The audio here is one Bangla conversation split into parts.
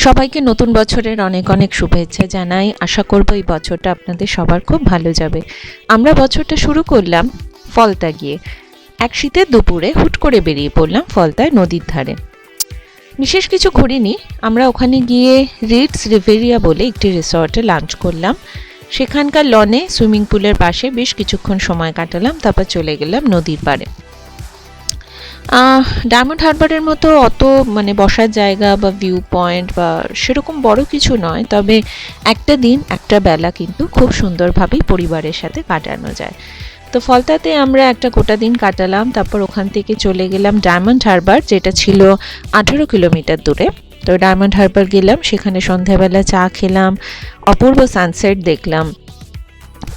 সবাইকে নতুন বছরের অনেক অনেক শুভেচ্ছা জানাই। আশা করব এই বছরটা আপনাদের সবার খুব ভালো যাবে। আমরা বছরটা শুরু করলাম ফলতা গিয়ে। এক শীতের দুপুরে হুট করে বেরিয়ে পড়লাম ফলতায় নদীর ধারে। বিশেষ কিছু করিনি, আমরা ওখানে গিয়ে রিটস রিভেরিয়া বলে একটি রিসর্টে লাঞ্চ করলাম। সেখানকার লনে সুইমিং পুলের পাশে বেশ কিছুক্ষণ সময় কাটালাম, তারপর চলে গেলাম নদীর পাড়ে। ডায়মন্ড হারবারের মতো অত বসার জায়গা বা ভিউ পয়েন্ট বা সেরকম বড় কিছু নয়, তবে একটা দিন একটা বেলা কিন্তু খুব সুন্দরভাবেই পরিবারের সাথে কাটানো যায়। তো ফলতাতে আমরা একটা গোটা দিন কাটালাম, তারপর ওখান থেকে চলে গেলাম ডায়মন্ড হারবার, যেটা ছিল 18 কিলোমিটার দূরে। তো ডায়মন্ড হারবার গেলাম, সেখানে সন্ধ্যাবেলা চা খেলাম, অপূর্ব সানসেট দেখলাম,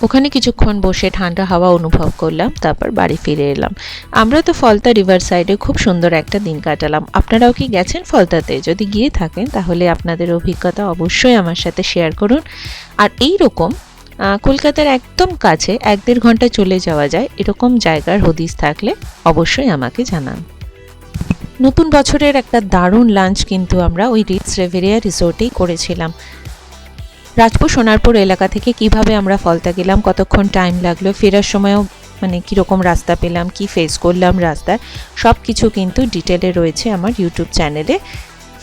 ওখানে কিছুক্ষণ বসে ঠান্ডা হাওয়া অনুভব করলাম, তারপর বাড়ি ফিরে এলাম। আমরা তো ফলতা রিভার সাইডে খুব সুন্দর একটা দিন কাটালাম। আপনারাও কি গেছেন ফলতাতে? যদি গিয়ে থাকেন তাহলে আপনাদের অভিজ্ঞতা অবশ্যই আমার সাথে শেয়ার করুন। আর এই রকম কলকাতার একদম কাছে 1-1.5 ঘন্টা চলে যাওয়া যায় এরকম জায়গার হদিস থাকলে অবশ্যই আমাকে জানান। নতুন বছরের একটা দারুণ লাঞ্চ কিন্তু আমরা ওই রিটস রিভেরিয়া রিসোর্টেই করেছিলাম। রাজপুর সোনারপুর এলাকা থেকে কিভাবে আমরা ফলতা গেলাম, কতক্ষণ টাইম লাগলো, ফেরার সময়ও কীরকম রাস্তা পেলাম, কি ফেস করলাম রাস্তায়, সব কিছু কিন্তু ডিটেলে রয়েছে আমার ইউটিউব চ্যানেলে।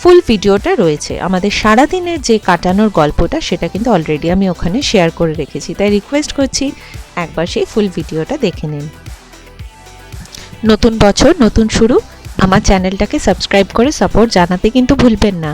ফুল ভিডিওটা রয়েছে। আমাদের সারাদিনের যে কাটানোর গল্পটা সেটা কিন্তু অলরেডি আমি ওখানে শেয়ার করে রেখেছি, তাই রিকোয়েস্ট করছি একবার সেই ফুল ভিডিওটা দেখে নিন। নতুন বছর নতুন শুরু, আমার চ্যানেলটাকে সাবস্ক্রাইব করে সাপোর্ট জানাতে কিন্তু ভুলবেন না।